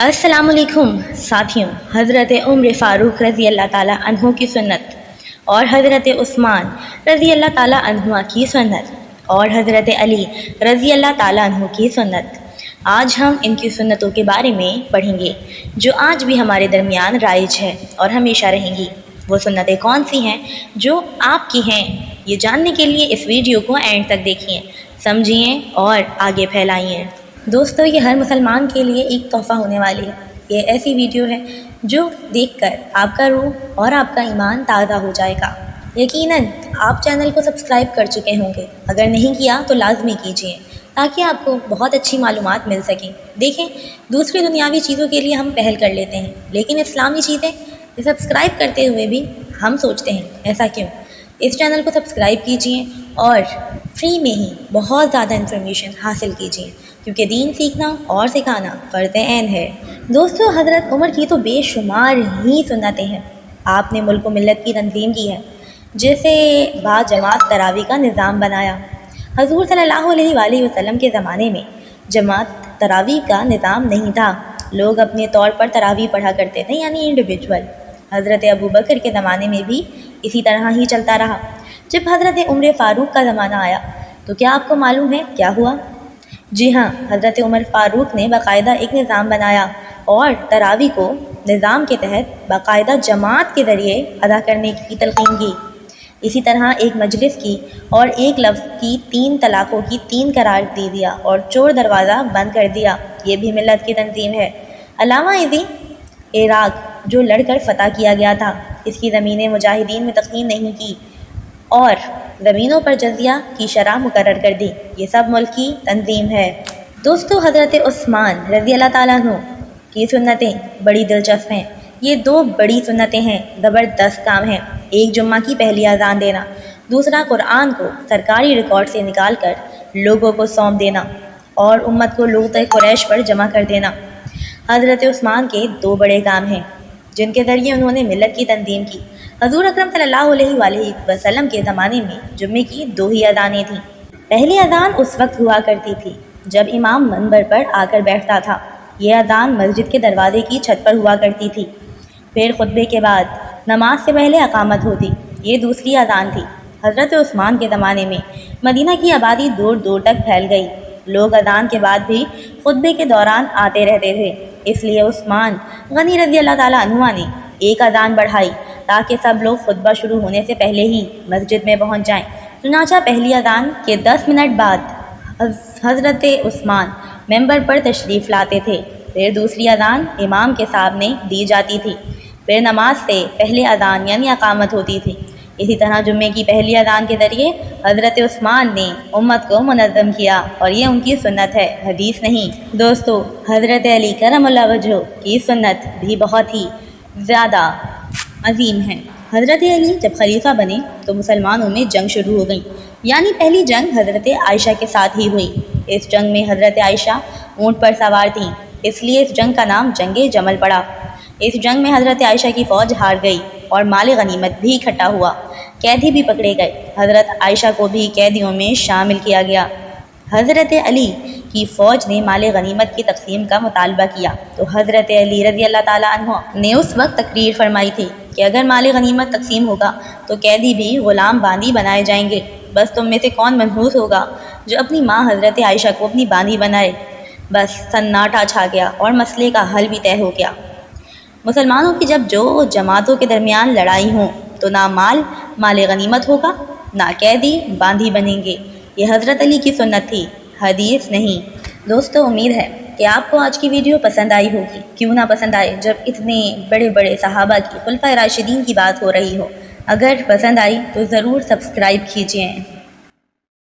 अस्सलाम वालेकुम साथियों, हज़रत उम्र फ़ारूक रज़ी अल्लाह ताला अन्हु की सुन्नत और हज़रत उस्मान रज़ी अल्लाह ताला अन्हुमा की सुन्नत और हज़रत अली रज़ी अल्लाह ताला अन्हु की सुन्नत। आज हम इनकी सुन्नतों के बारे में पढ़ेंगे जो आज भी हमारे दरमियान राइज है और हमेशा रहेंगी। वो सुन्नतें कौन सी हैं जो आपकी हैं, ये जानने के लिए इस वीडियो को एंड तक देखिए, समझिए और आगे फैलाइए। दोस्तों, ये हर मुसलमान के लिए एक तोहफ़ा होने वाली है। ये ऐसी वीडियो है जो देखकर आपका रूह और आपका ईमान ताज़ा हो जाएगा। यकीनन आप चैनल को सब्सक्राइब कर चुके होंगे, अगर नहीं किया तो लाजमी कीजिए ताकि आपको बहुत अच्छी मालूमात मिल सकें। देखें, दूसरी दुनियावी चीज़ों के लिए हम पहल कर लेते हैं, लेकिन इस्लामी चीज़ें सब्सक्राइब करते हुए भी हम सोचते हैं ऐसा क्यों। इस चैनल को सब्सक्राइब कीजिए और फ्री में ही बहुत ज़्यादा इन्फॉर्मेशन हासिल कीजिए, क्योंकि दीन सीखना और सिखाना फ़र्ज़ ऐन है। दोस्तों, हज़रत उमर की तो बेशुमार ही सुन्नतें हैं। आपने मुल्क व मिल्लत की तंजीम की है, जैसे बाजमात तरावी का निज़ाम बनाया। हज़ूर सल्लल्लाहु अलैहि वसल्लम के ज़माने में जमात तरावी का निज़ाम नहीं था, लोग अपने तौर पर तरावी पढ़ा करते थे, यानी इंडिविजुअल। हज़रत अबू बकर के ज़माने में भी इसी तरह ही चलता रहा। जब हज़रत उमर फ़ारूक का ज़माना आया तो क्या आपको मालूम है क्या हुआ? जी हाँ, हज़रत उमर फ़ारूक ने बाकायदा एक निज़ाम बनाया और तरावी को निज़ाम के तहत बाकायदा जमात के ज़रिए अदा करने की तलक़ीन की। इसी तरह एक मजलिस की और एक लफ्ज़ की 3 तलाक़ों की 3 करार दे दिया और चोर दरवाज़ा बंद कर दिया। ये भी मिल्लत की तंजीम है। अलावा इसी इराक़ जो लड़कर फ़तह किया गया था, इसकी ज़मीनें मुजाहिदीन में तक़सीम नहीं की और ज़मीनों पर जज़िया की शरह मुकर्रर कर दी। ये सब मुल्क की तंजीम है। दोस्तों, हज़रत उस्मान रज़ी अल्लाह ताला अन्हु की सुन्नतें बड़ी दिलचस्प हैं। ये 2 बड़ी सुन्नतें हैं, ज़बरदस्त काम है। एक जुम्मा की पहली अज़ान देना, दूसरा कुरान को सरकारी रिकॉर्ड से निकाल कर लोगों को सौंप देना और उम्मत को लूत कुरैश पर जमा कर देना। हज़रत उस्मान के 2 बड़े काम हैं जिनके ज़रिए उन्होंने मिल्लत की तंजीम की। हज़ूर अकरम सल्लल्लाहु अलैहि वसल्लम के ज़माने में जुम्मे की 2 ही अज़ानें थीं। पहली अज़ान उस वक्त हुआ करती थी जब इमाम मंबर पर आकर बैठता था। ये अज़ान मस्जिद के दरवाज़े की छत पर हुआ करती थी। फिर खुतबे के बाद नमाज से पहले अकामत होती। ये दूसरी अज़ान थी। हज़रत उस्मान के ज़माने में मदीना की आबादी दूर दूर तक फैल गई। लोग अज़ान के बाद भी खुतबे के दौरान आते रहते थे, इसलिए उस्मान गनी रज़ी अल्लाह ताला अन्हुमा ने एक अज़ान बढ़ाई ताकि सब लोग खुतबा शुरू होने से पहले ही मस्जिद में पहुंच जाएं। चुनांचा पहली अज़ान के 10 मिनट बाद हज़रत उस्मान मेंबर पर तशरीफ़ लाते थे। फिर दूसरी अज़ान इमाम के सामने दी जाती थी। फिर नमाज से पहले अज़ान यानी अकामत होती थी। इसी तरह जुम्मे की पहली अज़ान के ज़रिए हज़रत उस्मान ने उम्मत को मुनज़्ज़म किया और ये उनकी सुन्नत है, हदीस नहीं। दोस्तों, हज़रत अली करमल्लाह वजहू की सुन्नत भी बहुत ही ज़्यादा अजीम है। हज़रत अली जब खलीफा बने तो मुसलमानों में जंग शुरू हो गई, यानी पहली जंग हज़रत आयशा के साथ ही हुई। इस जंग में हज़रत आयशा ऊँट पर सवार थीं, इसलिए इस जंग का नाम जंगे जमल पड़ा। इस जंग में हज़रत आयशा की फ़ौज हार गई और माल गनीमत भी इकट्ठा हुआ। कैदी भी पकड़े गए। हज़रत आयशा को भी कैदियों में शामिल किया गया। हज़रत अली की फ़ौज ने माल गनीमत की तकसीम का मुतालबा किया तो हज़रत अली रज़ी अल्लाह ताला अन्हु ने उस वक्त तकरीर फरमाई थी कि अगर माल गनीमत तकसीम होगा तो कैदी भी ग़ुलाम बांदी बनाए जाएंगे। बस तुम में से कौन मनहूस होगा जो अपनी माँ हज़रत आयशा को अपनी बांदी बनाए। बस सन्नाटा छा गया और मसले का हल भी तय हो गया। मुसलमानों की जब जो जमातों के दरमियान लड़ाई हो तो ना माल गनीमत होगा, ना कैदी बांदी बनेंगे। ये हज़रत अली की सुन्नत थी, हदीस नहीं। दोस्तों, उम्मीद है कि आपको आज की वीडियो पसंद आई होगी। क्यों ना पसंद आए जब इतने बड़े बड़े सहाबा की खुलफाए राशिदीन की बात हो रही हो। अगर पसंद आई तो ज़रूर सब्सक्राइब कीजिए।